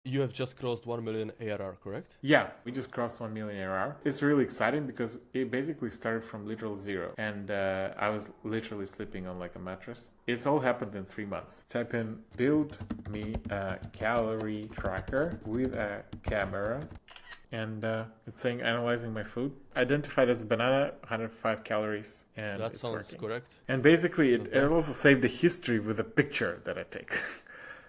You have just crossed 1 million ARR, correct? Yeah, we just crossed 1 million ARR. It's really exciting because it basically started from literal zero. And I was literally sleeping on like a mattress. It's all happened in 3 months. Type in build me a calorie tracker with a camera. And it's saying analyzing my food. Identified as a banana, 105 calories, and That it's sounds working. correct. And basically, Not it bad. also saved the history with a picture that I take.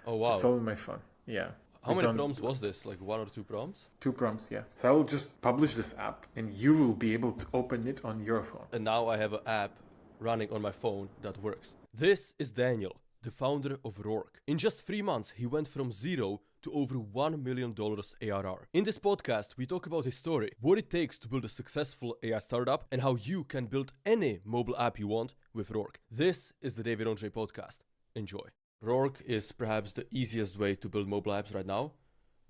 Oh, It's wow. all in my phone. Yeah. How We many don't prompts was this? Like 1 or 2 prompts? 2 prompts, yeah. So I will just publish this app, and you will be able to open it on your phone. And now I have an app running on my phone that works. This is Daniel, the founder of Roark. In just 3 months, he went from zero to over $1 million ARR. In this podcast, we talk about his story, what it takes to build a successful AI startup, and how you can build any mobile app you want with Roark. This is the David Andre podcast. Enjoy. Roark is perhaps the easiest way to build mobile apps right now.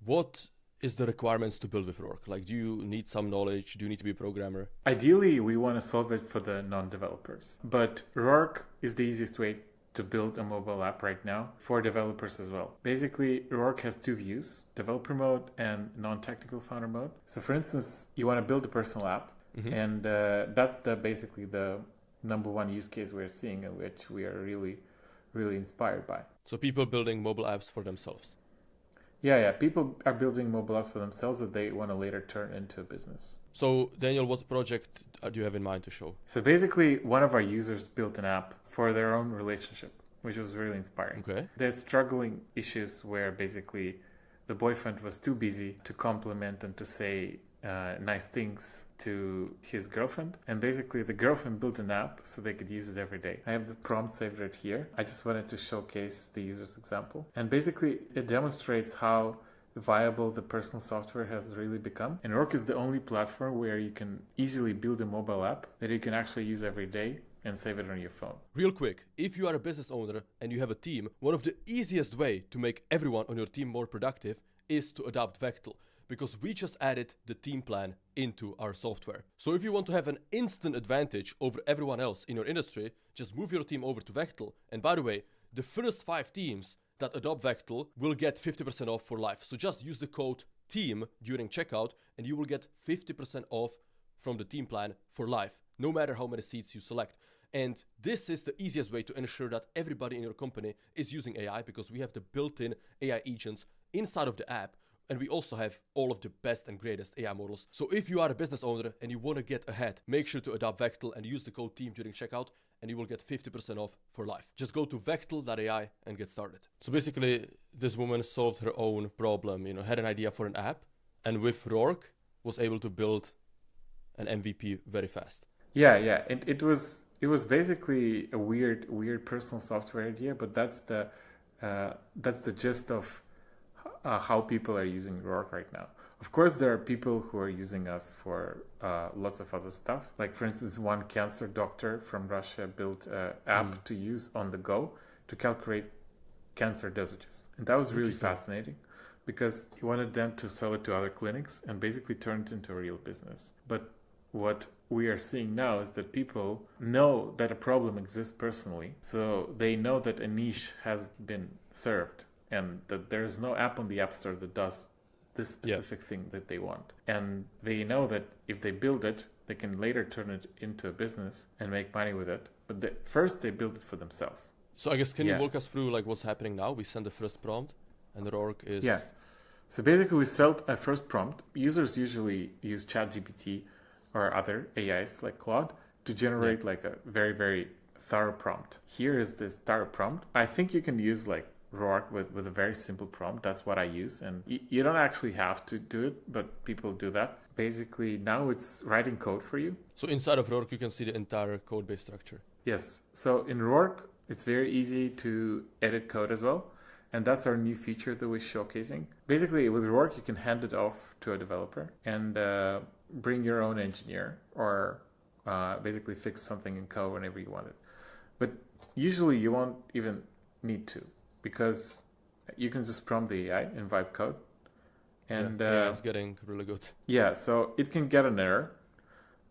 What is the requirements to build with Roark? Like, do you need some knowledge? Do you need to be a programmer? Ideally, we want to solve it for the non-developers. But Roark is the easiest way to build a mobile app right now for developers as well. Basically, Roark has 2 views, developer mode and non-technical founder mode. So for instance, you want to build a personal app, and that's basically the number one use case we're seeing, in which we are really inspired by. So people building mobile apps for themselves. Yeah. People are building mobile apps for themselves that they want to later turn into a business. So Daniel, what project do you have in mind to show? So basically, one of our users built an app for their own relationship, which was really inspiring. Okay. There's struggling issues where basically the boyfriend was too busy to compliment and to say nice things to his girlfriend. And basically the girlfriend built an app so they could use it every day. I have the prompt saved right here. I just wanted to showcase the user's example. And basically it demonstrates how viable the personal software has really become. And Roark is the only platform where you can easily build a mobile app that you can actually use every day and save it on your phone. Real quick, if you are a business owner and you have a team, one of the easiest way to make everyone on your team more productive is to adopt Vectel, because we just added the team plan into our software. So if you want to have an instant advantage over everyone else in your industry, just move your team over to Vectel. And by the way, the first 5 teams that adopt Vectel will get 50% off for life. So just use the code TEAM during checkout and you will get 50% off from the team plan for life, no matter how many seats you select. And this is the easiest way to ensure that everybody in your company is using AI, because we have the built-in AI agents inside of the app. And we also have all of the best and greatest AI models. So if you are a business owner and you want to get ahead, make sure to adopt Vectel and use the code TEAM during checkout, and you will get 50% off for life. Just go to vectel.ai and get started. So basically, this woman solved her own problem, had an idea for an app, and with Roark was able to build an MVP very fast. Yeah. And it was basically a weird personal software idea, but that's the gist of how people are using Roark right now. Of course, there are people who are using us for lots of other stuff. Like, for instance, one cancer doctor from Russia built an app to use on the go to calculate cancer dosages. And that was really fascinating because he wanted them to sell it to other clinics and basically turn it into a real business. But what we are seeing now is that people know that a problem exists personally. So they know that a niche has been served, and that there is no app on the App Store that does this specific thing that they want. And they know that if they build it, they can later turn it into a business and make money with it. But first they build it for themselves. So I guess, can you walk us through like what's happening now? We send the first prompt and Roark is... Yeah. So basically we sell a first prompt. Users usually use ChatGPT or other AIs like Claude to generate like a very, very thorough prompt. Here is this thorough prompt. I think you can use like Roark with a very simple prompt. That's what I use. And you don't actually have to do it, but people do that. Basically, now it's writing code for you. So inside of Roark, you can see the entire code base structure. Yes. So in Roark, it's very easy to edit code as well. And that's our new feature that we're showcasing. Basically, with Roark, you can hand it off to a developer and bring your own engineer or basically fix something in code whenever you want it. But usually you won't even need to, because you can just prompt the AI in vibe code. And it's getting really good. Yeah, so it can get an error,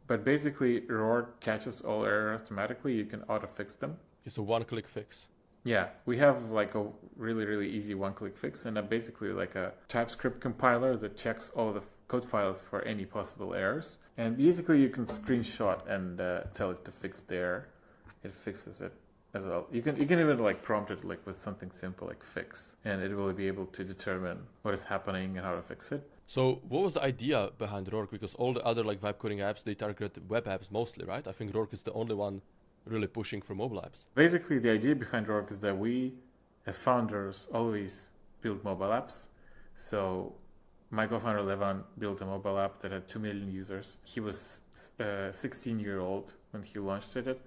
but basically Roark catches all errors automatically. You can auto fix them. It's a one-click fix. Yeah, we have like a really, really easy one-click fix and basically like a TypeScript compiler that checks all the code files for any possible errors. And basically you can screenshot and tell it to fix the error. It fixes it as well. You can even like prompt it like with something simple like fix, and it will be able to determine what is happening and how to fix it. So what was the idea behind Rourke? Because all the other like vibe coding apps, they target web apps mostly, right? I think Rourke is the only one really pushing for mobile apps. Basically, the idea behind Rourke is that we, as founders, always build mobile apps. So my co-founder Levan built a mobile app that had 2 million users. He was 16-year-old when he launched it,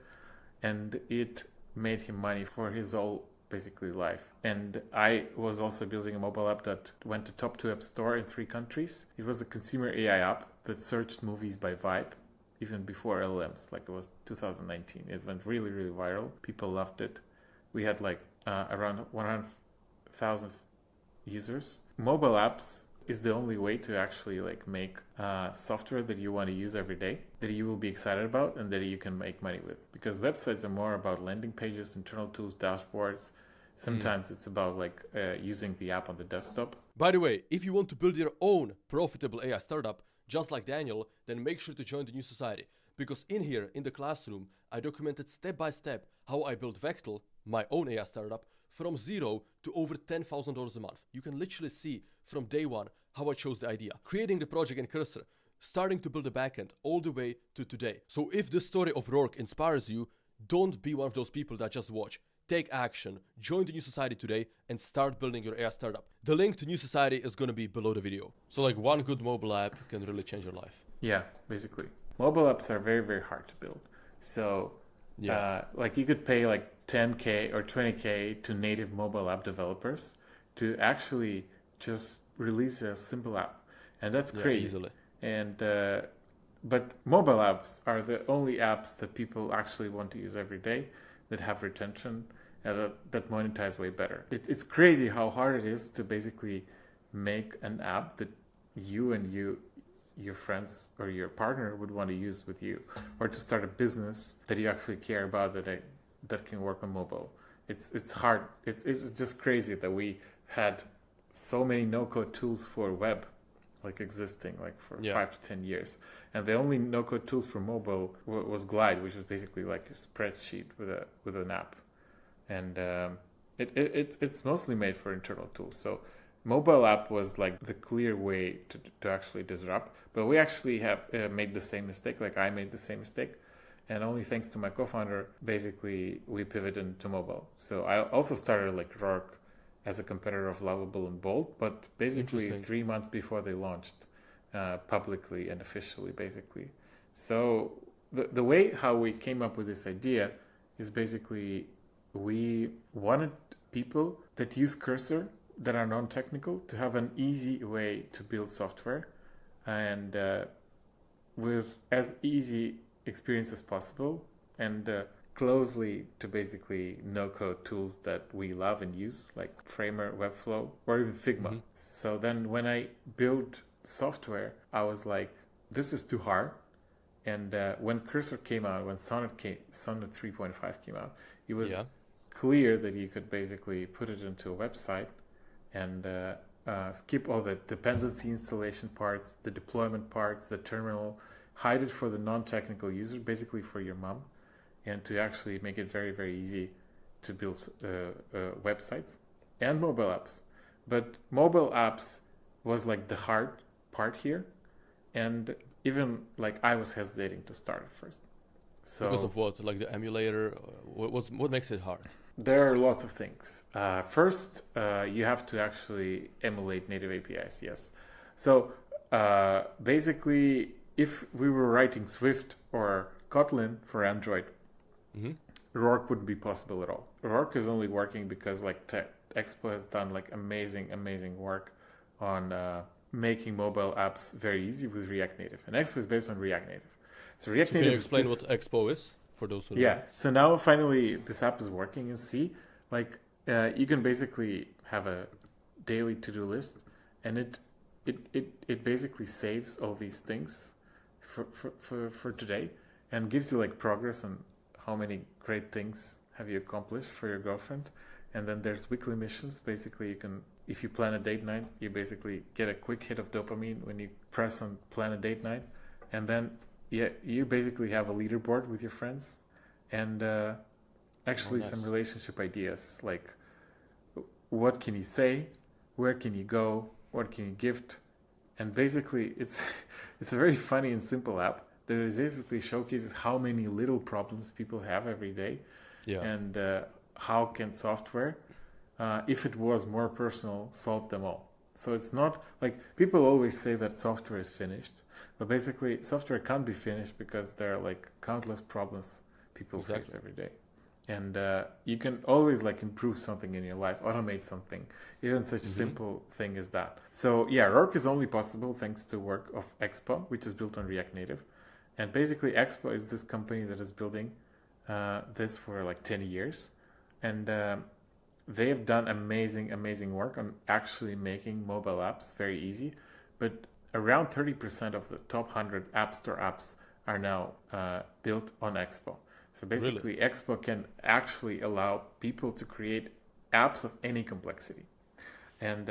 and it made him money for his whole basically life. And I was also building a mobile app that went to top 2 app store in 3 countries. It was a consumer AI app that searched movies by vibe, even before LLMs, like it was 2019. It went really, really viral. People loved it. We had like around 100,000 users. Mobile apps is the only way to actually like make software that you want to use every day, that you will be excited about and that you can make money with. Because websites are more about landing pages, internal tools, dashboards. Sometimes it's about like using the app on the desktop. By the way, if you want to build your own profitable AI startup, just like Daniel, then make sure to join the New Society. Because in here, in the classroom, I documented step by step how I built Vectel, my own AI startup, from zero to over $10,000 a month. You can literally see from day one how I chose the idea, creating the project in Cursor, starting to build the backend all the way to today. So if the story of Rourke inspires you, don't be one of those people that just watch. Take action, join the New Society today, and start building your AI startup. The link to New Society is going to be below the video. So like one good mobile app can really change your life. Yeah, basically. Mobile apps are very, very hard to build. So like you could pay like 10K or 20K to native mobile app developers to actually just release a simple app. And that's crazy. Easily. And but mobile apps are the only apps that people actually want to use every day, that have retention, that monetize way better. It's crazy how hard it is to basically make an app that you and your friends or your partner would want to use with you, or to start a business that you actually care about that can work on mobile. It's hard. It's just crazy that we had so many no-code tools for web like existing like for 5 to 10 years, and the only no-code tools for mobile was Glide, which was basically like a spreadsheet with an app, and it's mostly made for internal tools. So mobile app was like the clear way to actually disrupt, but we actually have made the same mistake. Like I made the same mistake, and only thanks to my co-founder, basically we pivoted to mobile. So I also started like Rourke as a competitor of Lovable and Bold, but basically 3 months before they launched publicly and officially, basically. So the way how we came up with this idea is basically we wanted people that use Cursor that are non-technical to have an easy way to build software, and with as easy experience as possible, and closely to basically no-code tools that we love and use, like Framer, Webflow, or even Figma. So then when I built software, I was like, this is too hard. And when Cursor came out, when Sonnet 3.5 came out, it was clear that you could basically put it into a website and skip all the dependency installation parts, the deployment parts, the terminal, hide it for the non-technical user, basically for your mom, and to actually make it very, very easy to build websites and mobile apps. But mobile apps was like the hard part here, and even like I was hesitating to start at first. So because of what? Like the emulator? What makes it hard? There are lots of things. First, you have to actually emulate native APIs, yes. So basically, if we were writing Swift or Kotlin for Android, Rourke wouldn't be possible at all. Rourke is only working because like Expo has done like amazing work on making mobile apps very easy with React Native. And Expo is based on React Native. So React Native. Can you explain what Expo is for those who don't know? So now finally this app is working in C. Like you can basically have a daily to-do list, and it basically saves all these things for today and gives you like progress on how many great things have you accomplished for your girlfriend. And then there's weekly missions. Basically, you can, if you plan a date night, you basically get a quick hit of dopamine when you press on plan a date night. And then you basically have a leaderboard with your friends, and actually nice. some relationship ideas, like what can you say, where can you go, what can you gift. And basically it's it's a very funny and simple app that is basically showcases how many little problems people have every day. And how can software, if it was more personal, solve them all. So it's not like people always say that software is finished, but basically software can't be finished because there are like countless problems people face every day. And you can always like improve something in your life, automate something, even such simple thing as that. So yeah, Rourke is only possible thanks to work of Expo, which is built on React Native. And basically Expo is this company that is building this for like 10 years. And they have done amazing work on actually making mobile apps very easy. But around 30% of the top 100 App Store apps are now built on Expo. So basically, Expo can actually allow people to create apps of any complexity. And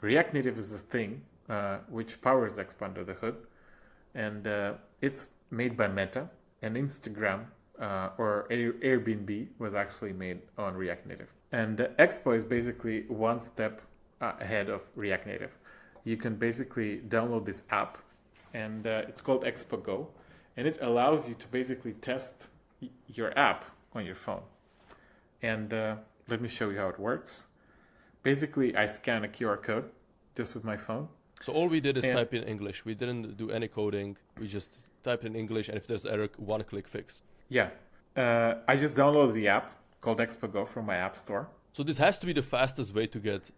React Native is the thing which powers Expo under the hood. And it's made by Meta, and Instagram or Airbnb was actually made on React Native. And Expo is basically one step ahead of React Native. You can basically download this app, and it's called Expo Go, and it allows you to basically test your app on your phone. And let me show you how it works. Basically, I scan a QR code just with my phone. So all we did is type in English. We didn't do any coding. We just typed in English, and if there's error, one-click fix. Yeah. I just downloaded the app called Expo Go from my app store. So this has to be the fastest way to get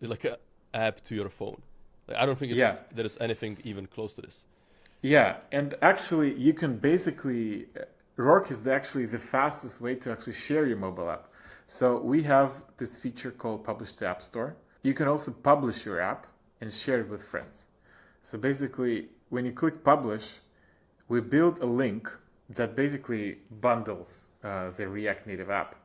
like an app to your phone. Like, I don't think there is anything even close to this. Yeah, and actually you can basically, Rourke is actually the fastest way to actually share your mobile app. So we have this feature called Publish to App Store. You can also publish your app and share it with friends. So basically, when you click publish, we build a link that basically bundles the React Native app.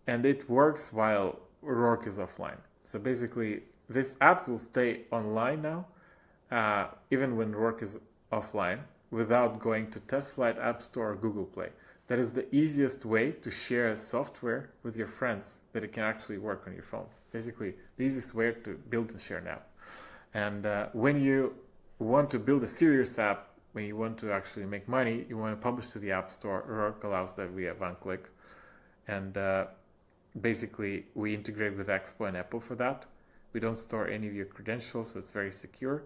And it works while Rourke is offline. So basically, this app will stay online now, even when Rourke is offline, without going to TestFlight, App Store, or Google Play. That is the easiest way to share software with your friends that it can actually work on your phone. Basically, the easiest way to build and share an app. And when you want to build a serious app, when you want to actually make money, you want to publish to the App Store, Rourke allows that via one click. And basically, we integrate with Expo and Apple for that. We don't store any of your credentials, so it's very secure.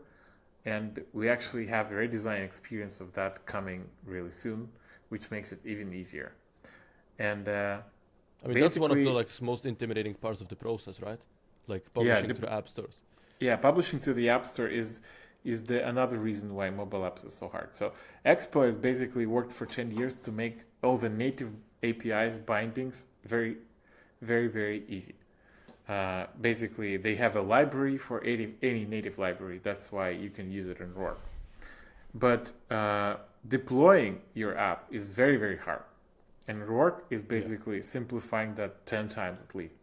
And we actually have a redesign experience of that coming really soon, which makes it even easier. And I mean, that's one of the like most intimidating parts of the process, right? Like publishing to the app stores. Yeah, publishing to the app store is another reason why mobile apps is so hard. So Expo has basically worked for 10 years to make all the native APIs bindings very, very, very easy. Basically, they have a library for any native library. That's why you can use it in Rourke. But deploying your app is very, very hard. And Rourke is basically simplifying that 10 times at least.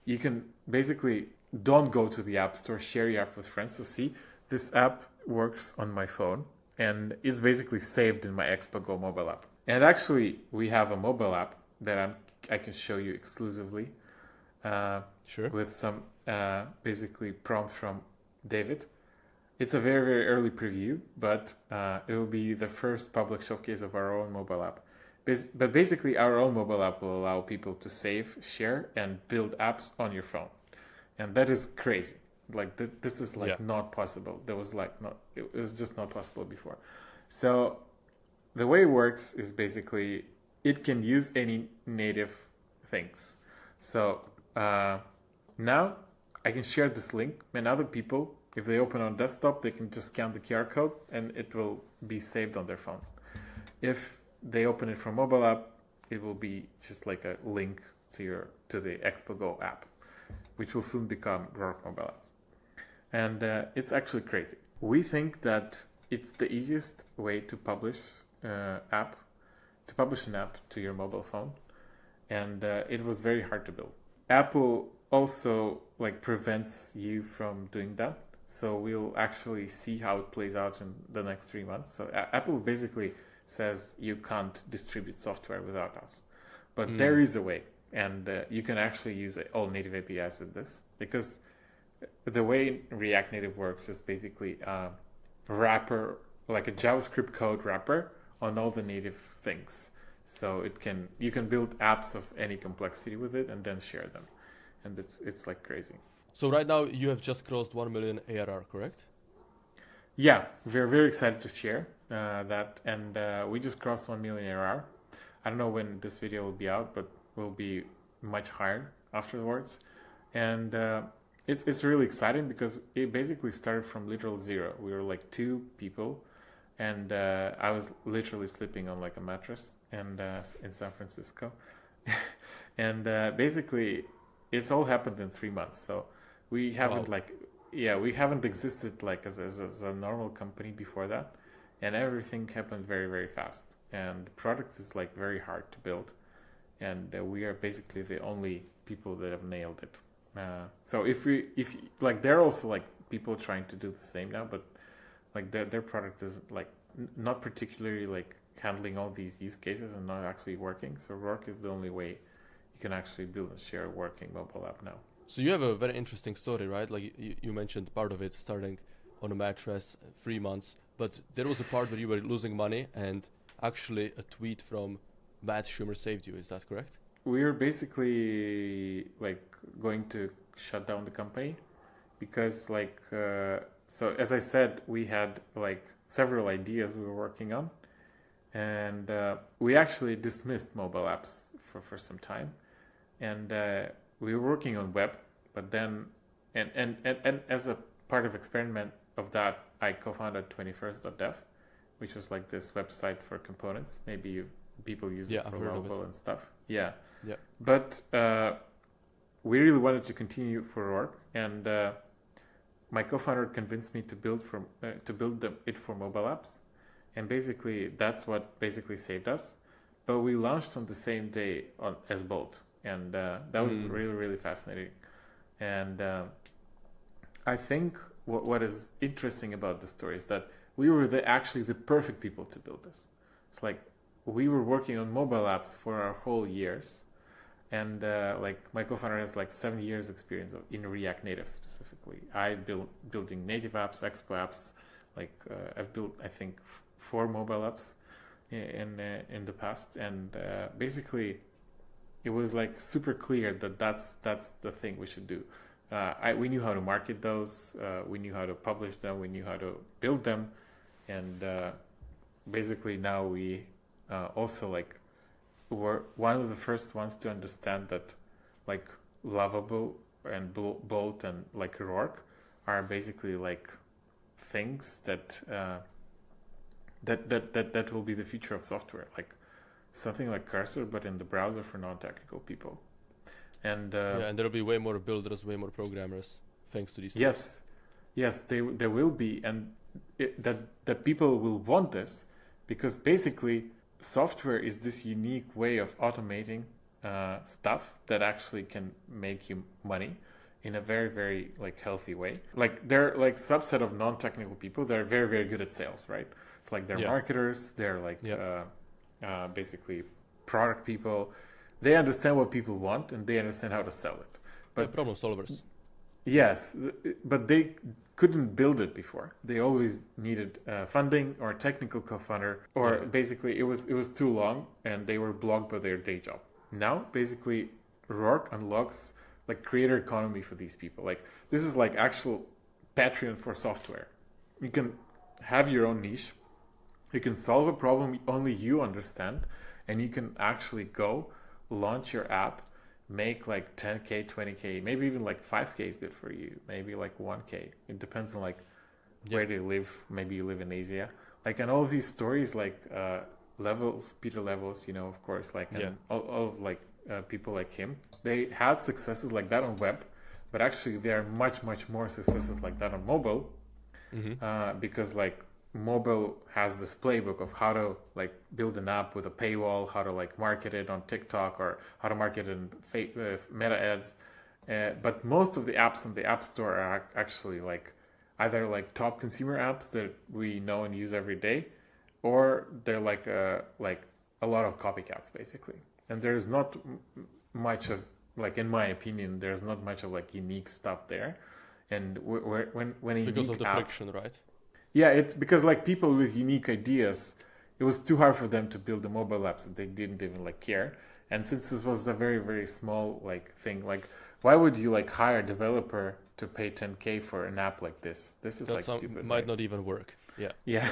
You can basically don't go to the app store, share your app with friends. So see, this app works on my phone and it's basically saved in my Expo Go mobile app. And actually, we have a mobile app that I can show you exclusively. Sure. With some basically prompt from David. It's a very, very early preview, but it will be the first public showcase of our own mobile app. But basically, our own mobile app will allow people to save, share, and build apps on your phone. And that is crazy. Like this is like not possible. There was like not. It was just not possible before. So the way it works is basically it can use any native things. So now I can share this link, and other people, if they open on desktop, they can just scan the QR code and it will be saved on their phone. If they open it from mobile app, it will be just like a link to the Expo Go app, which will soon become Rourke mobile app. And it's actually crazy. We think that it's the easiest way to publish an app to your mobile phone. and it was very hard to build. Apple also like prevents you from doing that. So we'll actually see how it plays out in the next 3 months. So Apple basically says you can't distribute software without us, but there is a way, and you can actually use all native APIs with this, because the way React Native works is basically a wrapper, like a JavaScript code wrapper on all the native things. So you can build apps of any complexity with it and then share them, and it's like crazy. So right now you have just crossed 1 million ARR, correct? Yeah, we're very excited to share that, and we just crossed 1 million ARR. I don't know when this video will be out, but will be much higher afterwards, and it's really exciting because it basically started from literal zero. We were like 2 people, and I was literally sleeping on like a mattress and in San Francisco, and basically it's all happened in 3 months. So we haven't we haven't existed like as a normal company before that, and everything happened very, very fast. And the product is like very hard to build, and we are basically the only people that have nailed it. So if like, there are also like people trying to do the same now, but like their product is like not particularly like handling all these use cases and not actually working. So Rourke is the only way you can actually build and share a working mobile app now. So you have a very interesting story, right? Like you mentioned part of it starting on a mattress, 3 months, but there was a part where you were losing money, and actually a tweet from Matt Schumer saved you. Is that correct? We were basically like going to shut down the company because like so as I said, we had like several ideas we were working on, and we actually dismissed mobile apps for some time, and we were working on web, but then and as a part of experiment of that, I co-founded 21st.dev, which was like this website for components. Maybe people use it for mobile and stuff. Yeah. But we really wanted to continue for Rourke, and my co-founder convinced me to build it for mobile apps, and basically that's what basically saved us. But we launched on the same day as Bolt, and that was really, really fascinating. And I think what is interesting about the story is that we were actually the perfect people to build this. It's like we were working on mobile apps for our whole years, and like my co-founder has like 7 years experience in React Native specifically. I building native apps, Expo apps. Like I've built I think 4 mobile apps in the past, and basically it was like super clear that that's the thing we should do. We knew how to market those, we knew how to publish them, we knew how to build them, and basically now we also like were one of the first ones to understand that like Lovable and Bolt and like Rourke are basically like things that that will be the future of software, like something like Cursor but in the browser for non-technical people. And and there'll be way more builders, way more programmers thanks to these tools. Yes, there will be, and that people will want this, because basically software is this unique way of automating stuff that actually can make you money in a very, very like healthy way. Like they're like subset of non-technical people that are very, very good at sales, right? It's like they're marketers, they're like basically product people. They understand what people want and they understand how to sell it. But problem solvers. Yes, but they couldn't build it before. They always needed funding or a technical co-founder, or basically it was too long and they were blocked by their day job. Now, basically, Rourke unlocks like creator economy for these people. Like this is like actual Patreon for software. You can have your own niche. You can solve a problem only you understand, and you can actually go launch your app, make like 10K, 20K, maybe even like 5K is good for you, maybe like 1K. It depends on like where they live. Maybe you live in Asia. Like, and all these stories like Levels, Peter Levels, you know, of course, like and all of like people like him, they had successes like that on web, but actually there are much more successes like that on mobile, because like mobile has this playbook of how to like build an app with a paywall, how to like market it on TikTok, or how to market it in Meta ads. But most of the apps on the App Store are actually like either like top consumer apps that we know and use every day, or they're like a lot of copycats basically. And there's not much of, like, in my opinion, there's not much of like unique stuff there. And when a because unique of the app, friction, right? yeah, it's because like people with unique ideas, it was too hard for them to build a mobile app, so they didn't even like care. And since this was a very, very small like thing, like why would you like hire a developer to pay 10K for an app like this? This is like stupid. Might right? not even work. Yeah. Yeah,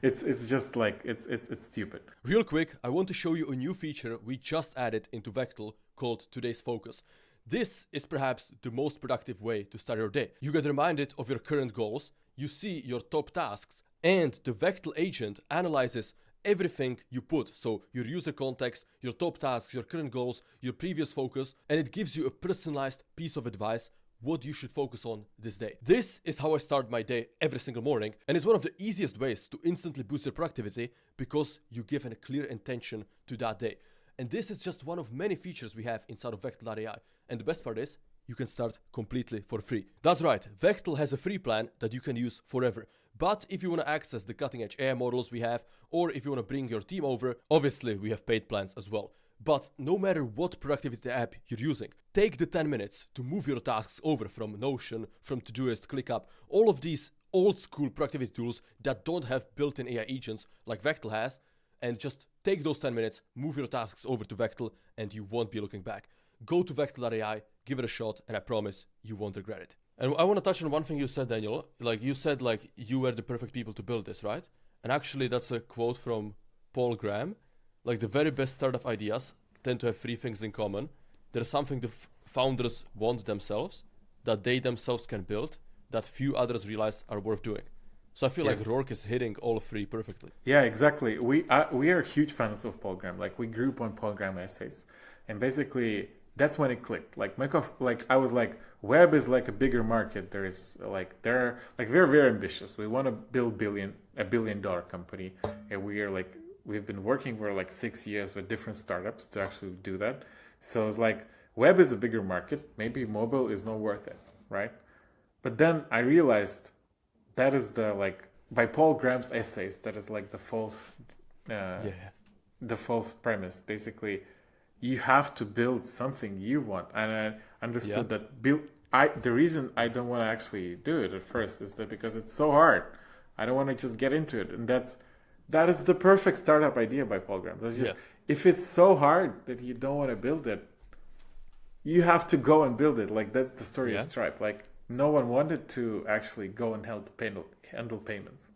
it's just like it's stupid. Real quick, I want to show you a new feature we just added into Vectel called Today's Focus. This is perhaps the most productive way to start your day. You get reminded of your current goals, you see your top tasks, and the Vectel agent analyzes everything you put. So your user context, your top tasks, your current goals, your previous focus, and it gives you a personalized piece of advice what you should focus on this day. This is how I start my day every single morning, and it's one of the easiest ways to instantly boost your productivity because you give a clear intention to that day. And this is just one of many features we have inside of Vectel.ai. And the best part is, you can start completely for free. That's right, Vectel has a free plan that you can use forever. But if you want to access the cutting edge AI models we have, or if you want to bring your team over, obviously we have paid plans as well. But no matter what productivity app you're using, take the 10 minutes to move your tasks over from Notion, from Todoist, ClickUp, all of these old school productivity tools that don't have built-in AI agents like Vectel has, and just take those 10 minutes, move your tasks over to Vectel, and you won't be looking back. Go to Vectel.ai, give it a shot, and I promise you won't regret it. And I want to touch on one thing you said, Daniel. Like you said, like you were the perfect people to build this, right? And actually that's a quote from Paul Graham. Like the very best startup ideas tend to have three things in common. There's something the founders want themselves, that they themselves can build, that few others realize are worth doing. So I feel like Rourke is hitting all three perfectly. Yeah, exactly. We are huge fans of Paul Graham. Like we grew up on Paul Graham essays, and basically that's when it clicked. Like I was like, web is like a bigger market. We're very ambitious. We want to build a $1 billion company, and we've been working for like 6 years with different startups to actually do that. So it's like web is a bigger market. Maybe mobile is not worth it, right? But then I realized that is by Paul Graham's essays, that is like the false premise. Basically, you have to build something you want. And I understood that the reason I don't want to actually do it at first is that because it's so hard. I don't want to just get into it. And that is the perfect startup idea by Paul Graham. That's just, if it's so hard that you don't want to build it, you have to go and build it. Like that's the story of Stripe. Like no one wanted to actually go and handle payments.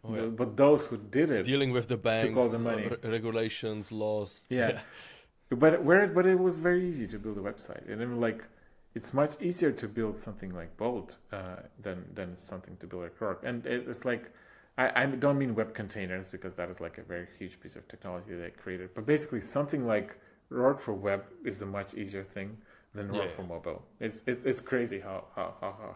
But those who did it, dealing with the banks, took all the money. Regulations, laws. But it was very easy to build a website. And then like it's much easier to build something like Bolt than something to build like Rourke. And it's like I don't mean web containers, because that is like a very huge piece of technology they created. But basically something like Rourke for web is a much easier thing than Rourke for mobile. It's crazy how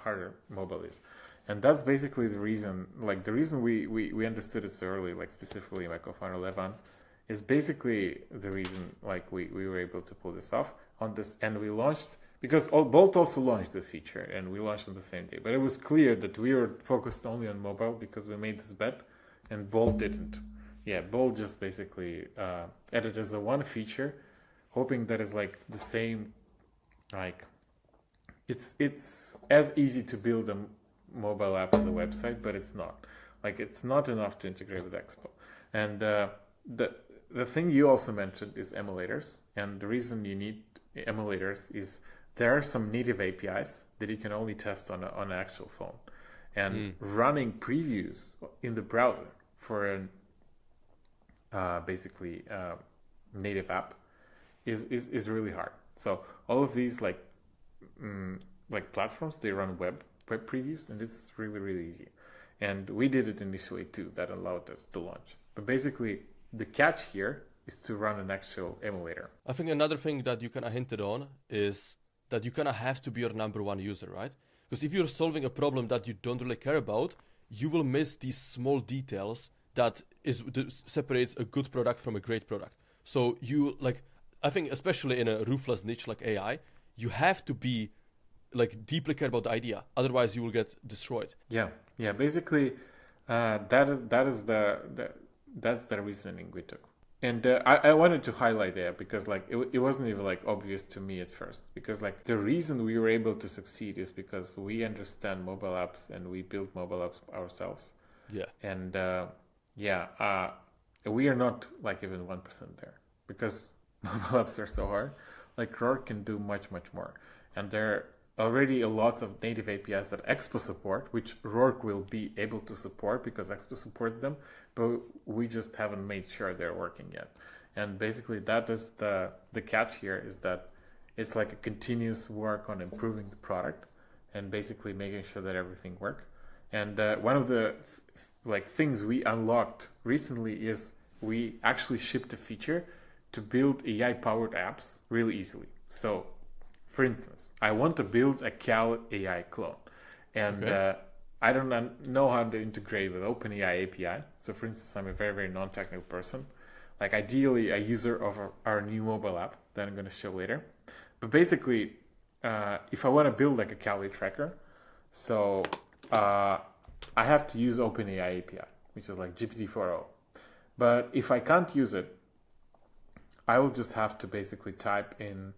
harder mobile is. And that's basically the reason, like the reason we understood it so early, like specifically my co-founder Levan, is basically the reason like we were able to pull this off on this. And we launched, because Bolt also launched this feature and we launched on the same day. But it was clear that we were focused only on mobile because we made this bet, and Bolt didn't. Yeah, Bolt just basically added as a one feature, hoping that it's like the same, like it's as easy to build a mobile app as a website, but it's not. Like it's not enough to integrate with Expo. And the thing you also mentioned is emulators. And the reason you need emulators is there are some native APIs that you can only test on an actual phone. And running previews in the browser for an native app is really hard. So all of these like platforms, they run web previews, and it's really, really easy. And we did it initially too. That allowed us to launch. But basically, the catch here is to run an actual emulator. I think another thing that you kind of hinted on is that you kind of have to be your number one user, right? Because if you're solving a problem that you don't really care about, you will miss these small details that separates a good product from a great product. So you like, I think especially in a ruthless niche like AI, you have to be like deeply care about the idea, otherwise you will get destroyed. Yeah. Basically, that's the reasoning we took. And I wanted to highlight that because like it wasn't even like obvious to me at first, because like the reason we were able to succeed is because we understand mobile apps and we build mobile apps ourselves. Yeah. And we are not like even 1% there, because mobile apps are so hard. Like Roar can do much more, and there are already a lot of native APIs that Expo support, which Rourke will be able to support because Expo supports them, but we just haven't made sure they're working yet. And basically that is the catch here, is that it's like a continuous work on improving the product and basically making sure that everything works. And one of the like things we unlocked recently is we actually shipped a feature to build AI-powered apps really easily. So for instance, I want to build a Cal AI clone, and I don't know how to integrate with OpenAI API. So for instance, I'm a very non-technical person, like ideally a user of our new mobile app that I'm going to show later. But basically, if I want to build like a Cali tracker, so I have to use OpenAI API, which is like GPT-4o. But if I can't use it, I will just have to basically type in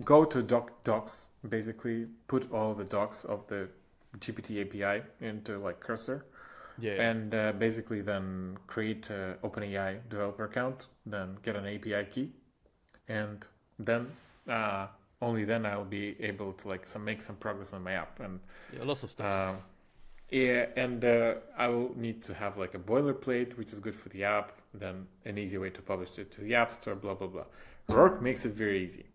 go to docs, basically put all the docs of the GPT API into like cursor, and basically then create an OpenAI developer account, then get an API key, and then only then I'll be able to like make some progress on my app. And lots of stuff. And I will need to have like a boilerplate, which is good for the app, then an easy way to publish it to the App Store, blah blah blah. Rourke makes it very easy.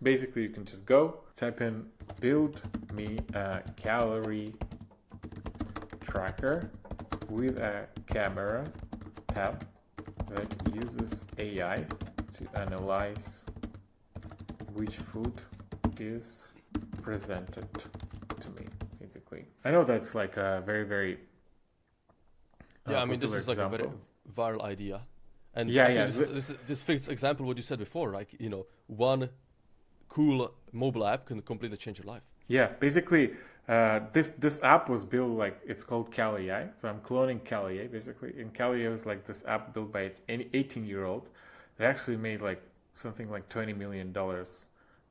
Basically, you can just go type in build me a calorie tracker with a camera tab that uses AI to analyze which food is presented to me. Basically, I know that's like a very I mean, this is like example. a very viral idea, and this fits example what you said before. Like, you know, one cool mobile app can completely change your life. Yeah, basically, this app was built like, it's called Cal AI. So I'm cloning Cal AI basically, and Cal AI was like this app built by an 18-year-old that actually made like something like $20 million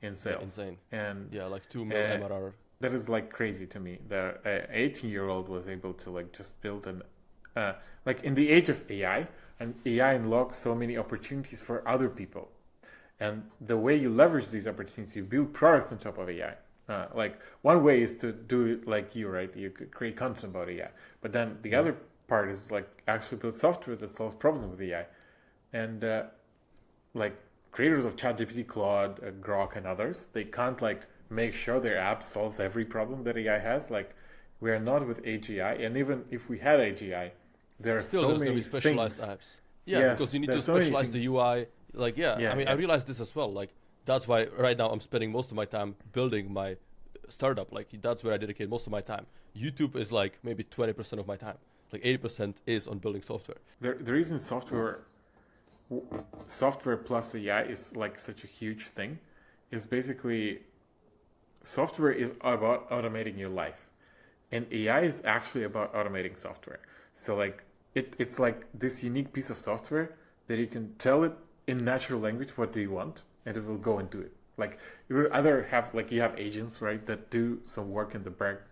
in sales. Yeah, insane. And like 2 million MRR. That is like crazy to me. The 18-year-old was able to like just build an like in the age of AI, and AI unlocks so many opportunities for other people. And the way you leverage these opportunities, you build products on top of AI. Like one way is to do it like you, right? You could create content about AI. But then the other part is like actually build software that solves problems with AI. And like creators of ChatGPT, Claude, Grok, and others, they can't like make sure their app solves every problem that AI has. Like we are not with AGI, and even if we had AGI, there are so many specialized things. apps. Yeah, because you need to specialize the UI. Like, I mean, I realized this as well. Like, that's why right now I'm spending most of my time building my startup. Like, that's where I dedicate most of my time. YouTube is like maybe 20% of my time. Like 80% is on building software. The reason software plus AI is like such a huge thing is basically software is about automating your life, and AI is actually about automating software. So like it's like this unique piece of software that you can tell it in natural language what do you want, and it will go and do it. Like you will either have like you have agents, right, that do some work in the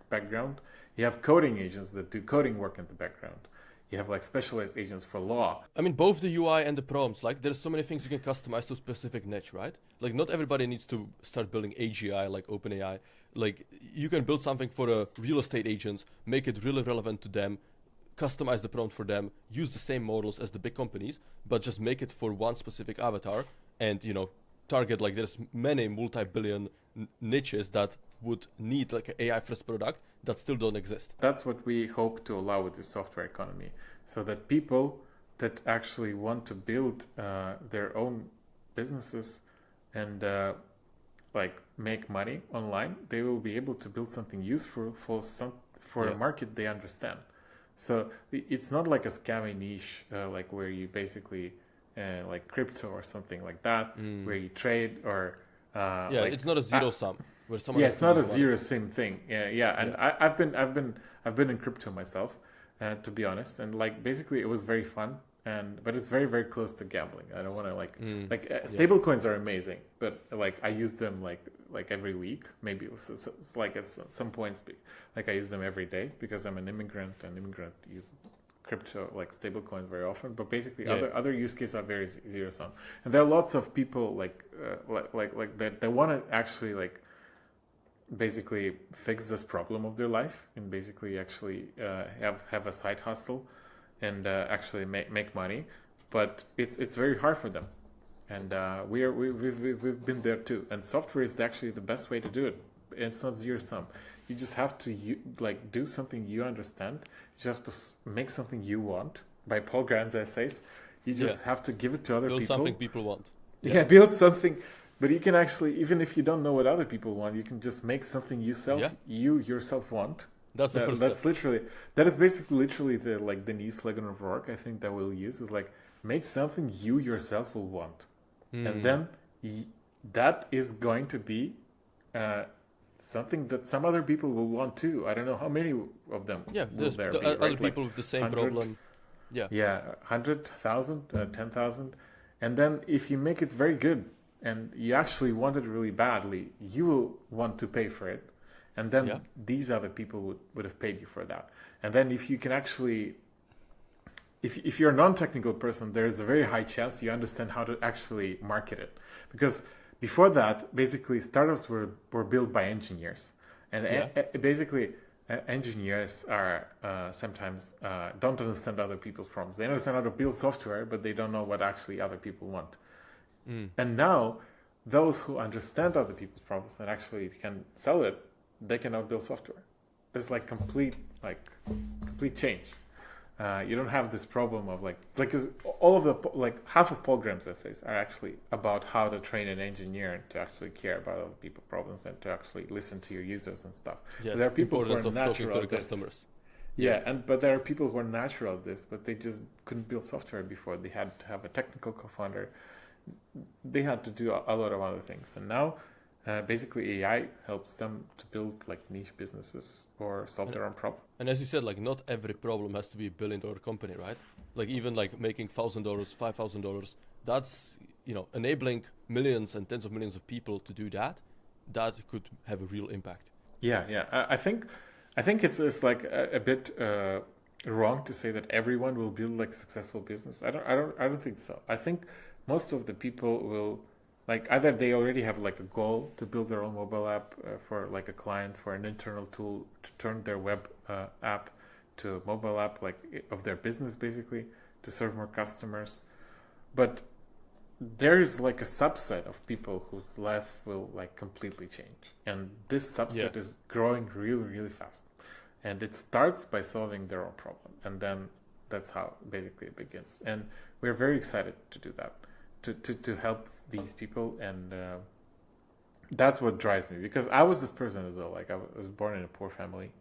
background. You have coding agents that do coding work in the background. You have like specialized agents for law. I mean, both the UI and the prompts, like there's so many things you can customize to a specific niche, right? Like not everybody needs to start building AGI like OpenAI. Like you can build something for the real estate agents, make it really relevant to them, customize the prompt for them, use the same models as the big companies, but just make it for one specific avatar and, you know, target like there's many multi-billion niches that would need like an AI first product that still don't exist. That's what we hope to allow with the software economy, so that people that actually want to build their own businesses and like make money online, they will be able to build something useful for a market they understand. So it's not like a scammy niche, like where you basically like crypto or something like that, where you trade or it's not a zero sum where someone has it's to not a lose money. zero sum thing. And I've been in crypto myself, to be honest, and like basically it was very fun. But it's very, very close to gambling. I don't want to stable coins are amazing, but like I use them like every week. Maybe it's like at some points, like I use them every day because I'm an immigrant, and immigrant use crypto like stable coins very often. But basically, other use cases are very zero sum, and there are lots of people like that they want to actually like basically fix this problem of their life and basically actually have a side hustle and actually make money, but it's very hard for them, and we've been there too. And software is actually the best way to do it. It's not zero sum. You just have to do something you understand. You just have to make something you want. By Paul Graham's essays, you just have to give it to other people. Build something people want. Build something. But you can actually, even if you don't know what other people want, you can just make something you yourself want. That's the first step. That is basically literally the niche slogan of work I think that we'll use is like make something you yourself will want, and then that is going to be something that some other people will want too. I don't know how many of them. There's other people with the same problem. 100,000, 10,000, and then if you make it very good and you actually want it really badly, you will want to pay for it. And then these other people would have paid you for that. And then if you can actually, if you're a non-technical person, there is a very high chance you understand how to actually market it. Because before that, basically startups were built by engineers. And basically engineers are sometimes don't understand other people's problems. They understand how to build software, but they don't know what actually other people want. And now those who understand other people's problems and actually can sell it, they can now build software. There's complete change. You don't have this problem of all of the half of Paul Graham's essays are actually about how to train an engineer to actually care about other people's problems and to actually listen to your users and stuff. Yeah, there are people who are talking natural to the at this. customers. But there are people who are natural at this, but they just couldn't build software before. They had to have a technical co-founder. They had to do a lot of other things, and now. Basically, AI helps them to build niche businesses or solve their own problem. And as you said, not every problem has to be a $1 billion company, right? Even making $1,000, $5,000, that's enabling millions and tens of millions of people to do that. That could have a real impact. I think it's a bit wrong to say that everyone will build successful business. I don't think so. I think most of the people will. Either they already have a goal to build their own mobile app for a client, for an internal tool to turn their web app to a mobile app of their business, basically to serve more customers. But there is a subset of people whose life will completely change, and this subset is growing really, really fast. And it starts by solving their own problem, and then that's how basically it begins. And we're very excited to do that. To help these people, and that's what drives me, because I was this person as well. I was born in a poor family,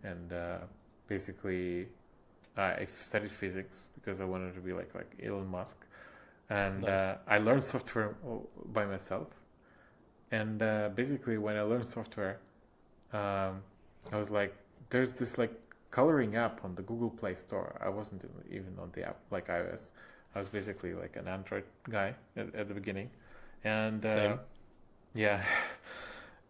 and basically I studied physics because I wanted to be like Elon Musk, and nice. I learned software by myself, and basically when I learned software, I was there's this coloring app on the Google Play Store. I wasn't even on the app iOS. I was basically an Android guy at the beginning, and Same.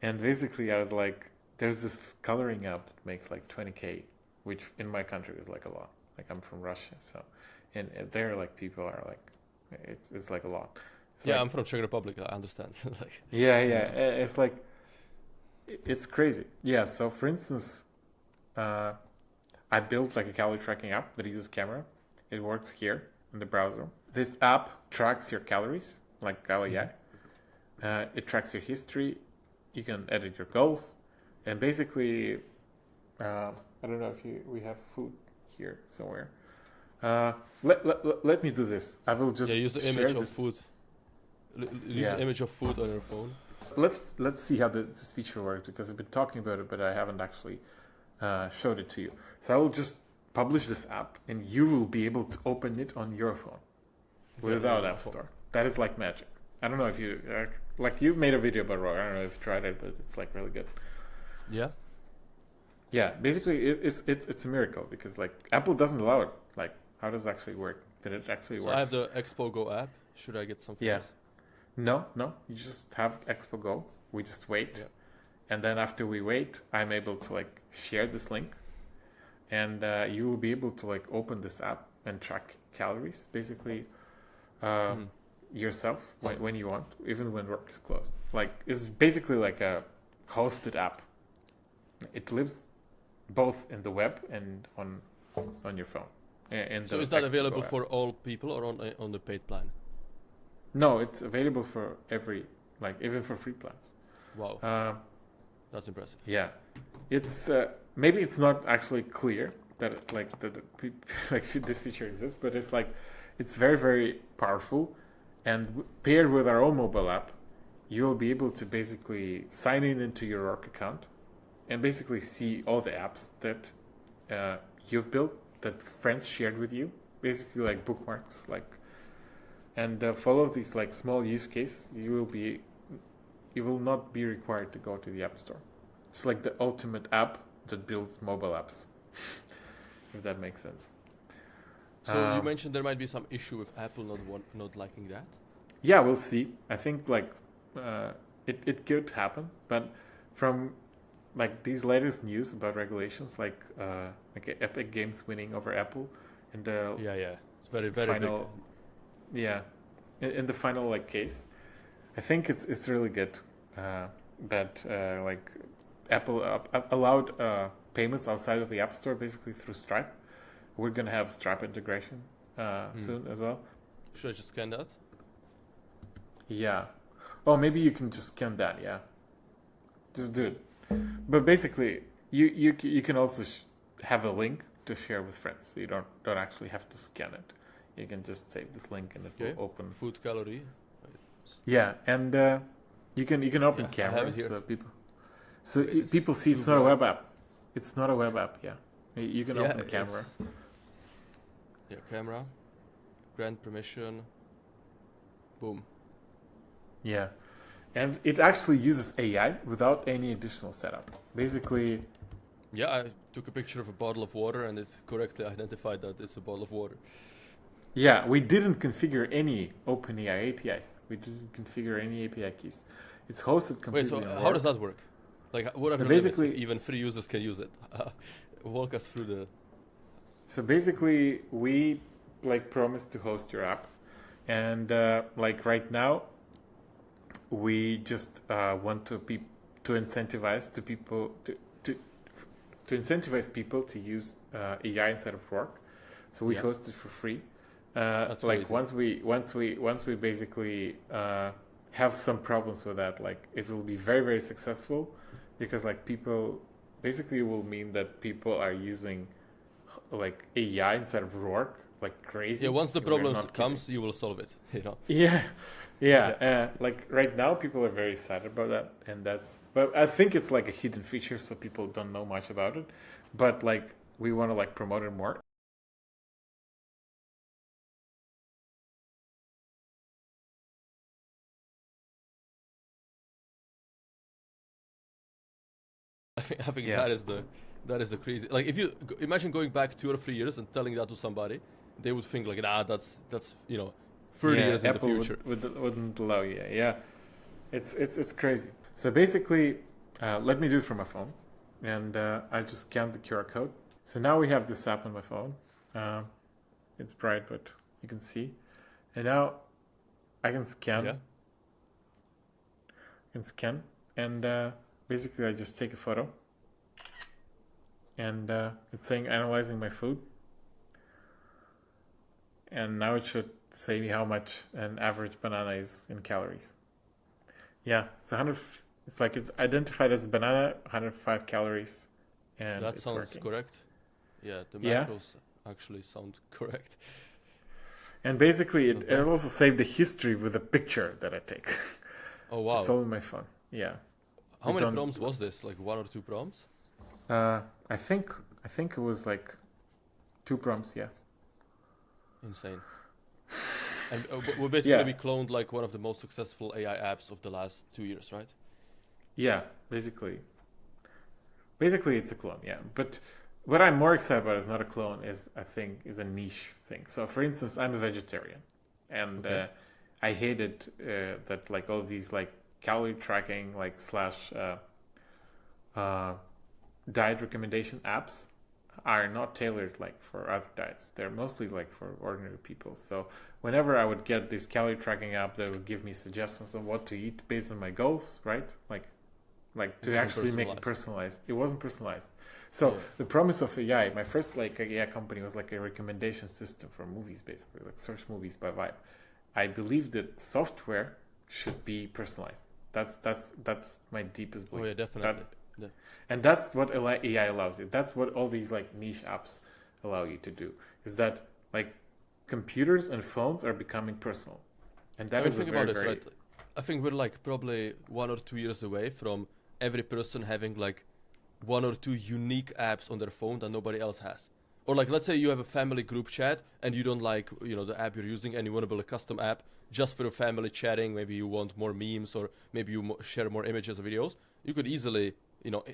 and basically I was there's this coloring app that makes $20K, which in my country is a lot. I'm from Russia, so and there people are it's a lot. It's I'm from Czech Republic. I understand. It's it's crazy. Yeah. So for instance, I built a calorie tracking app that uses camera. It works here in the browser. This app tracks your calories, Galia. It tracks your history. You can edit your goals, and basically, I don't know if we have food here somewhere. Let me do this. I will just use the image of food. Use the image of food on your phone. Let's see how this feature works, because I've been talking about it, but I haven't actually showed it to you. So I will just publish this app, and you will be able to open it on your phone without App Store. That is like magic. I don't know if you you made a video about Rock. I don't know if you tried it, but it's like really good. Yeah. Yeah, basically it's a miracle, because like Apple doesn't allow it. Like, how does it actually work? Did it actually work? I have the Expo Go app. Should I get something else? No. You just have Expo Go. We just wait, and then after we wait, I'm able to like share this link, and you will be able to like open this app and track calories, basically, yourself when you want, even when work is closed. Like, it's basically like a hosted app. It lives both in the web and on your phone. So is that available for all people, or on the paid plan? No, it's available for every, like even for free plans. Wow, that's impressive. Yeah, it's maybe it's not actually clear that this feature exists, but it's like it's very, very powerful, and paired with our own mobile app, you'll be able to basically sign into your work account and basically see all the apps that you've built, that friends shared with you, basically like bookmarks, like, and follow these like small use case. You will not be required to go to the App Store. It's like the ultimate app that builds mobile apps, if that makes sense. So you mentioned there might be some issue with Apple not liking that. Yeah, we'll see. I think like it could happen, but from like these latest news about regulations, like Epic Games winning over Apple, and it's very, very final, big. Yeah, in the final like case, I think it's really good that like Apple allowed payments outside of the App Store, basically through Stripe. We're gonna have Stripe integration soon as well. Should I just scan that? Yeah. Oh, maybe you can just scan that. Yeah. Just do it. But basically, you can also have a link to share with friends. So you don't actually have to scan it. You can just save this link and it will open. Food calorie. Yeah, and you can open cameras, so people see it's not a web app. It's not a web app. Yeah, you can open the camera. Yeah, camera. Grant permission. Boom. Yeah, and it actually uses AI without any additional setup. Basically. Yeah, I took a picture of a bottle of water and it correctly identified that it's a bottle of water. Yeah, we didn't configure any OpenAI APIs. We didn't configure any API keys. It's hosted completely. Wait, so how does that work? Like, what are the limits if even free users can use it? Walk us through the... So basically, we like promised to host your app, and like right now, we just want to incentivize people to incentivize people to use AI instead of work. So we host it for free. That's like crazy. once we basically have some problems with that, like it will be very, very successful, because like people basically will mean that people are using like AI instead of work like crazy. Yeah, once the problem comes, you will solve it. Yeah. Like right now, people are very excited about that, and but I think it's like a hidden feature, so people don't know much about it. But like we want to like promote it more. I think that is the crazy. Like, if you imagine going back 2 or 3 years and telling that to somebody, they would think like, that's 30 years Apple in the future. Wouldn't allow you. Yeah, it's crazy. So basically, let me do it from my phone, and I just scanned the QR code. So now we have this app on my phone. It's bright, but you can see. And now I can scan. Yeah. I can scan, and basically I just take a photo, and it's saying analyzing my food, and now it should say me how much an average banana is in calories. Yeah, it's 100. It's like it's identified as a banana, 105 calories, and that it's sounds working. correct. Yeah, the macros actually sound correct. And basically, it also saved the history with a picture that I take. Oh wow! It's all in my phone. Yeah. How many prompts was this? Like 1 or 2 prompts? I think it was like 2 prompts. Yeah. Insane. And we cloned like one of the most successful AI apps of the last 2 years, right? Yeah, basically it's a clone. Yeah, but what I'm more excited about is not a clone. Is a niche thing. So, for instance, I'm a vegetarian, and I hated that like all these like calorie tracking like slash diet recommendation apps are not tailored like for other diets. They're mostly like for ordinary people. So whenever I would get this calorie tracking app that would give me suggestions on what to eat based on my goals, right? Like to actually make it personalized. It wasn't personalized. So the promise of AI, my first like AI company was like a recommendation system for movies, basically like search movies by vibe. I believe that software should be personalized. That's my deepest belief. Oh yeah, definitely. And that's what AI allows you. That's what all these like niche apps allow you to do. Is that like computers and phones are becoming personal, and that is right? I think we're like probably 1 or 2 years away from every person having like 1 or 2 unique apps on their phone that nobody else has. Or like, let's say you have a family group chat and you don't like, the app you're using, and you want to build a custom app just for your family chatting. Maybe you want more memes, or maybe you share more images or videos. You could easily,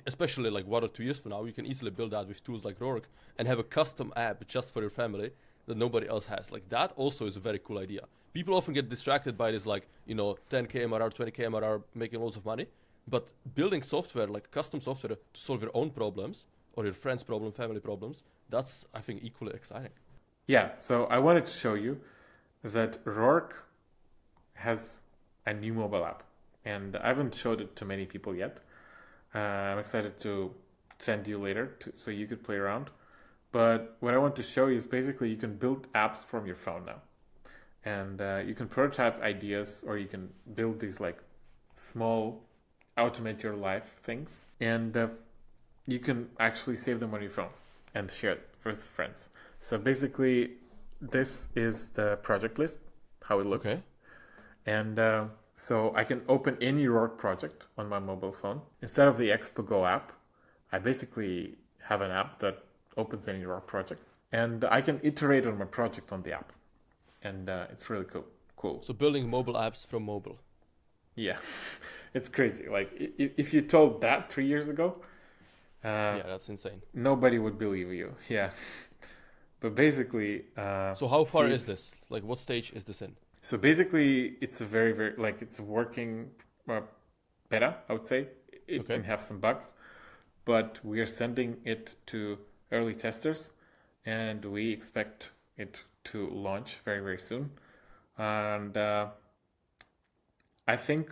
especially like 1 or 2 years from now, you can easily build that with tools like Rourke and have a custom app just for your family that nobody else has. Like that also is a very cool idea. People often get distracted by this, like, 10K MRR, 20K MRR, making loads of money. But building software, like custom software to solve your own problems or your friends' problem, family problems, that's, I think, equally exciting. Yeah, so I wanted to show you that Rourke has a new mobile app. And I haven't showed it to many people yet. I'm excited to send you later so you could play around. But what I want to show you is basically you can build apps from your phone now. And you can prototype ideas, or you can build these like small automate your life things. And you can actually save them on your phone and share it with friends. So basically, this is the project list, how it looks. Okay. And so I can open any Rourke project on my mobile phone. Instead of the Expo Go app, I basically have an app that opens any Rourke project. And I can iterate on my project on the app. And it's really cool. So building mobile apps from mobile. Yeah, it's crazy. Like if you told that 3 years ago, yeah, that's insane. Nobody would believe you. Yeah, but basically. So how far is this? Like, what stage is this in? So basically, it's a very it's a working beta. I would say it can have some bugs, but we are sending it to early testers, and we expect it to launch very, very soon. And I think,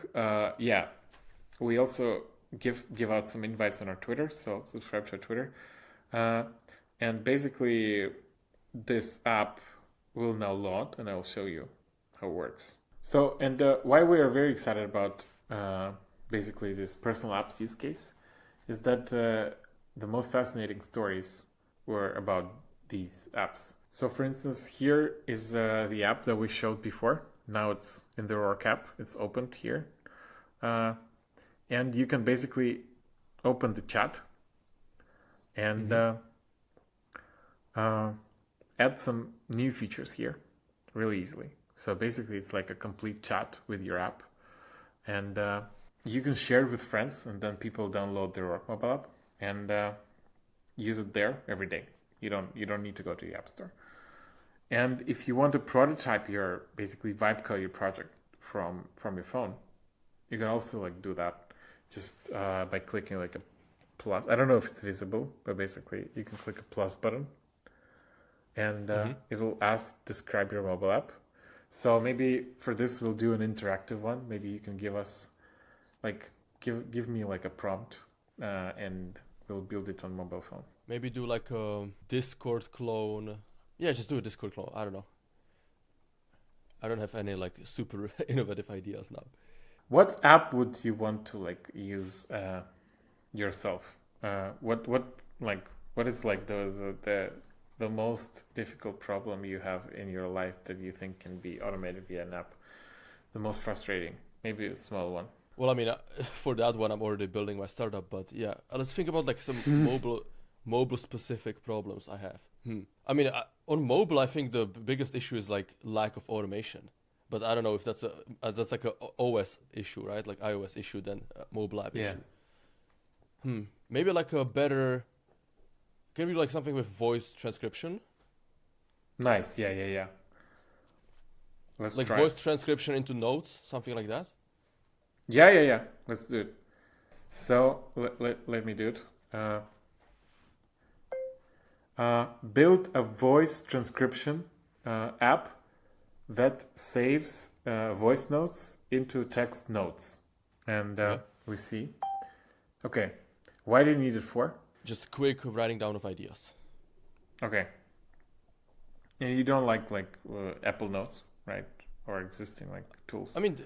we also give out some invites on our Twitter, so subscribe to our Twitter. And basically, this app will now launch, and I will show you how it works. So, and why we are very excited about basically this personal apps use case is that the most fascinating stories were about these apps. So for instance, here is the app that we showed before. Now it's in the Rourke app. It's opened here. And you can basically open the chat and add some new features here really easily. So basically it's like a complete chat with your app. And you can share it with friends, and then people download the Rourke mobile app and use it there every day. You don't need to go to the App Store. And if you want to prototype your basically vibe code your project from your phone, you can also like do that just by clicking like a plus. I don't know if it's visible, but basically you can click a plus button, and it will ask describe your mobile app. So maybe for this we'll do an interactive one. Maybe you can give us like give me like a prompt, and we'll build it on mobile phone. Maybe do like a Discord clone. Yeah, just do a Discord clone. I don't know. I don't have any like super innovative ideas now. What app would you want to like use yourself? What is like the most difficult problem you have in your life that you think can be automated via an app? The most frustrating, maybe a small one. Well, I mean, for that one, I'm already building my startup. But yeah, let's think about like some mobile specific problems I have. I mean, on mobile, I think the biggest issue is like lack of automation. But I don't know if that's that's like a OS issue, right? Like iOS issue than a mobile app issue. Maybe like a better. Can we do like something with voice transcription? Nice. Yeah. Let's like try. Voice transcription into notes, something like that. Yeah. Let's do it. So let me do it. Build a voice transcription app that saves voice notes into text notes. And we see. Okay. Why do you need it for? Just quick writing down of ideas. Okay. And you don't like Apple Notes, right? Or existing like tools? I mean,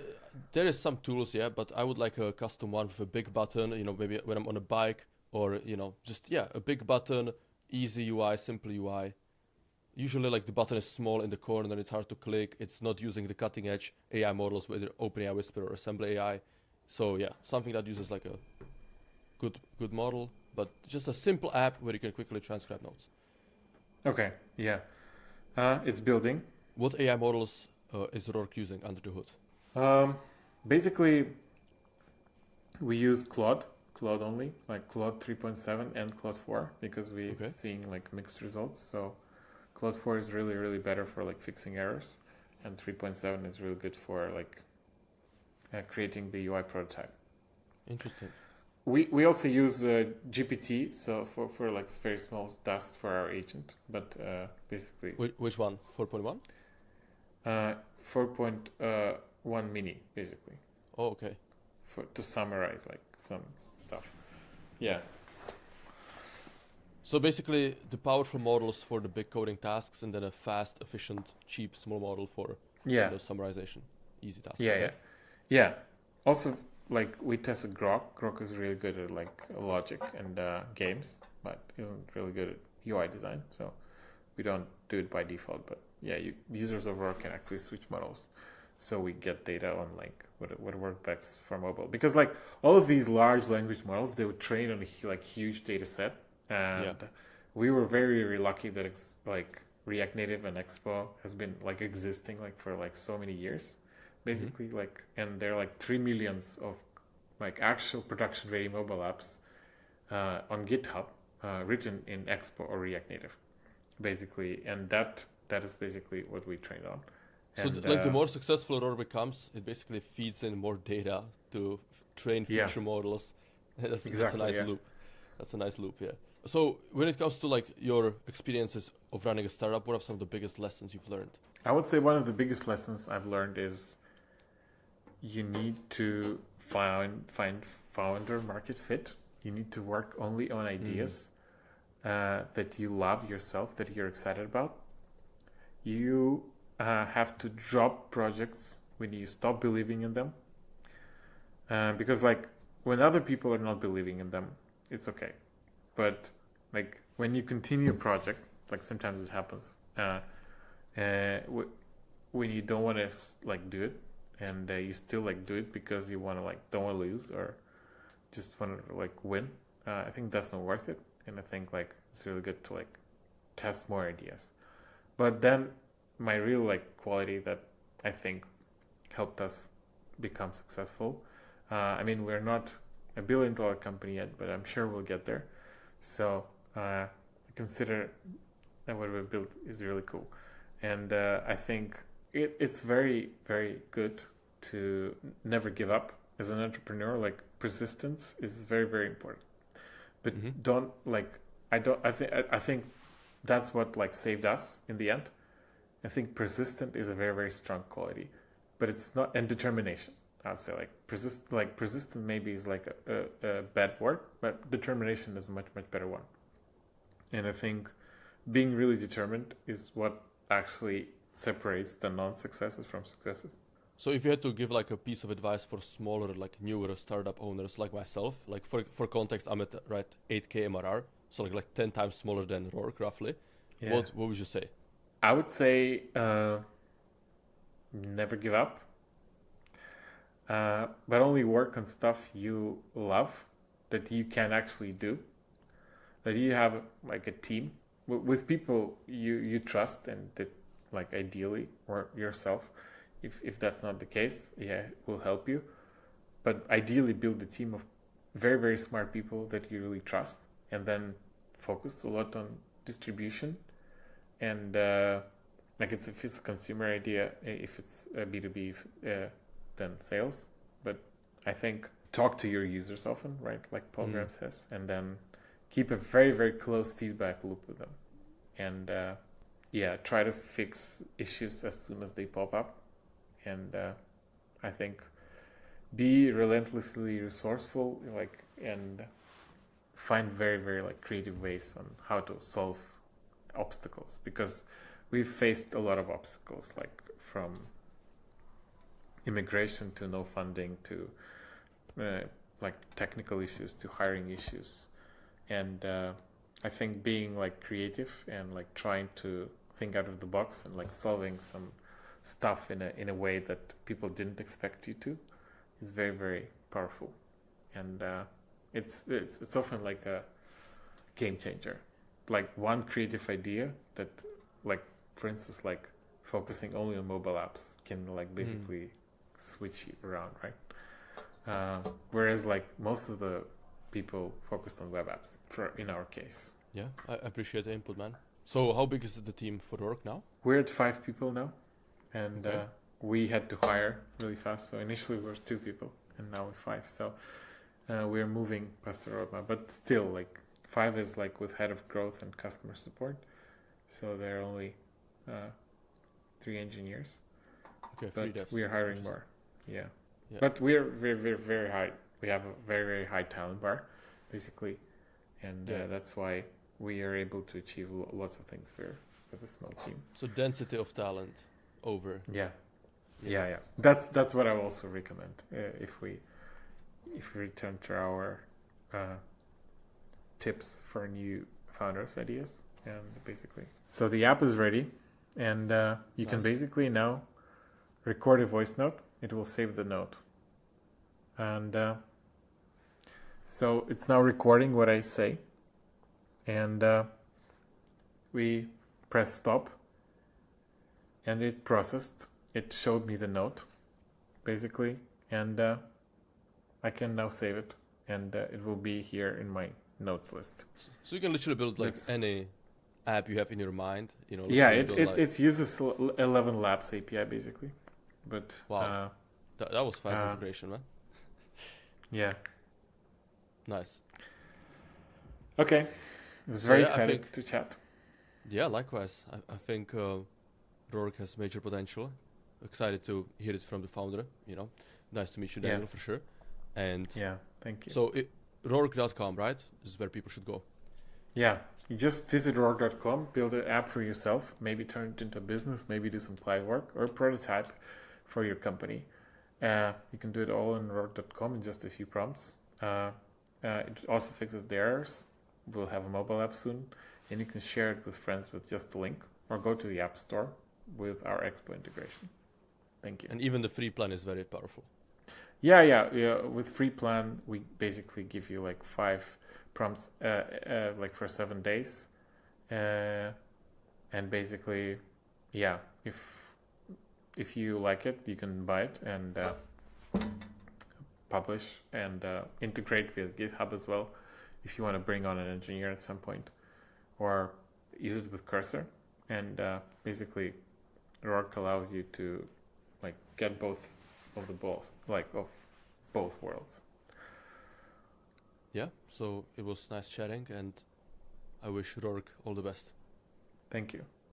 there is some tools, yeah, but I would like a custom one with a big button, maybe when I'm on a bike or, just, a big button, easy UI, simple UI. Usually like the button is small in the corner and it's hard to click. It's not using the cutting edge AI models, whether OpenAI Whisper or Assembly AI. So yeah, something that uses like a good model, but just a simple app where you can quickly transcribe notes. Okay, yeah. It's building. What AI models is Rourke using under the hood? Basically, we use Claude only, like Claude 3.7 and Claude 4, because we're seeing like mixed results. So Claude 4 is really, really better for like fixing errors, and 3.7 is really good for like creating the UI prototype. Interesting. We also use GPT, so for like very small tasks for our agent, but basically. Which one? 4.1? 4.1 mini, basically. Oh, okay. To summarize like some stuff. Yeah. So basically, the powerful models for the big coding tasks, and then a fast, efficient, cheap, small model for the summarization, easy tasks. Yeah. Also, like we tested Grok. Grok is really good at like logic and games, but isn't really good at UI design. So we don't do it by default. But yeah, users of Rourke can actually switch models, so we get data on like what works best for mobile. Because like all of these large language models, they would train on a like huge data set, and we were very, very lucky that it's like React Native and Expo has been like existing like for like so many years. Basically, like, and there are like 3 million of like actual production ready mobile apps on GitHub written in Expo or React Native, basically, and that is basically what we trained on. So like the more successful Rourke becomes, it basically feeds in more data to train future models. That's a nice loop. That's a nice loop, yeah. So when it comes to like your experiences of running a startup, what are some of the biggest lessons you've learned? I would say one of the biggest lessons I've learned is you need to find founder market fit. You need to work only on ideas that you love yourself, that you're excited about. You have to drop projects when you stop believing in them. Because like when other people are not believing in them, it's okay. But like when you continue a project, like sometimes it happens, when you don't want to like do it, and you still like do it because you want to like don't want to lose or just want to like win, I think that's not worth it. And I think like it's really good to like test more ideas. But then my real like quality that I think helped us become successful, I mean, we're not a $1 billion company yet, but I'm sure we'll get there. So I consider that what we've built is really cool. And I think it's very, very good to never give up as an entrepreneur. Like persistence is very, very important. But I think that's what like saved us in the end. I think persistent is a very, very strong quality, but it's not, and determination. I'd say like persistent maybe is like a bad word, but determination is a much, much better one. And I think being really determined is what actually separates the non-successes from successes. So if you had to give like a piece of advice for smaller, like newer startup owners like myself, like for context, I'm at 8K MRR, so like 10 times smaller than Rourke roughly. Yeah. What would you say? I would say never give up. but only work on stuff you love, that you can actually do, that you have like a team with people you trust, and that like ideally, or yourself, if that's not the case, yeah, it will help you. But ideally build a team of very, very smart people that you really trust, and then focus a lot on distribution. And like if it's a consumer idea, if it's a B2B, then sales. But I think talk to your users often, right? Like Paul Graham says, and then keep a very, very close feedback loop with them. And yeah, try to fix issues as soon as they pop up. And I think be relentlessly resourceful, like, and find very, very like creative ways on how to solve obstacles, because we've faced a lot of obstacles, like from immigration to no funding to like technical issues to hiring issues. And I think being like creative and like trying to think out of the box and like solving some stuff in a way that people didn't expect you to is very, very powerful. And it's often like a game changer, like one creative idea that, like, for instance, like focusing only on mobile apps can like basically switch you around, right? Whereas like most of the people focused on web apps, for in our case. Yeah, I appreciate the input, man. So how big is the team for work now? We're at 5 people now, and we had to hire really fast. So initially we were 2 people, and now we're 5. So we're moving past the roadmap, but still, like 5 is like with head of growth and customer support. So there are only 3 engineers. Okay, but 3 devs. we are hiring more. Yeah. But we're very, very, very high. We have a very, very high talent bar, basically, and that's why we are able to achieve lots of things with a small team. So density of talent over. Yeah. That's what I also recommend if we return to our tips for new founders' ideas, and basically. So the app is ready, and you can basically now record a voice note. It will save the note, and so it's now recording what I say, and we press stop, and it processed. It showed me the note, basically, and I can now save it, and it will be here in my notes list. So you can literally build like any app you have in your mind, you know. Yeah, it uses 11 Labs API basically, but wow, that was fast integration, man. Yeah. Nice. Okay, it was very exciting to chat. Yeah, likewise. I think Rourke has major potential. Excited to hear it from the founder. You know, nice to meet you, Daniel, for sure. And yeah, thank you. So Rourke.com, right? This is where people should go. Yeah, you just visit Rourke.com, build an app for yourself, maybe turn it into a business, maybe do some client work or a prototype for your company. You can do it all on Rourke.com in just a few prompts. It also fixes the errors. We'll have a mobile app soon, and you can share it with friends with just a link, or go to the App Store with our Expo integration. Thank you. And even the free plan is very powerful. Yeah. With free plan, we basically give you like 5 prompts, like for 7 days, and basically, yeah, if you like it, you can buy it and publish and integrate with GitHub as well, if you want to bring on an engineer at some point, or use it with Cursor. And basically, Rourke allows you to like get both of the balls, like of both worlds. Yeah, so it was nice chatting, and I wish Rourke all the best. Thank you.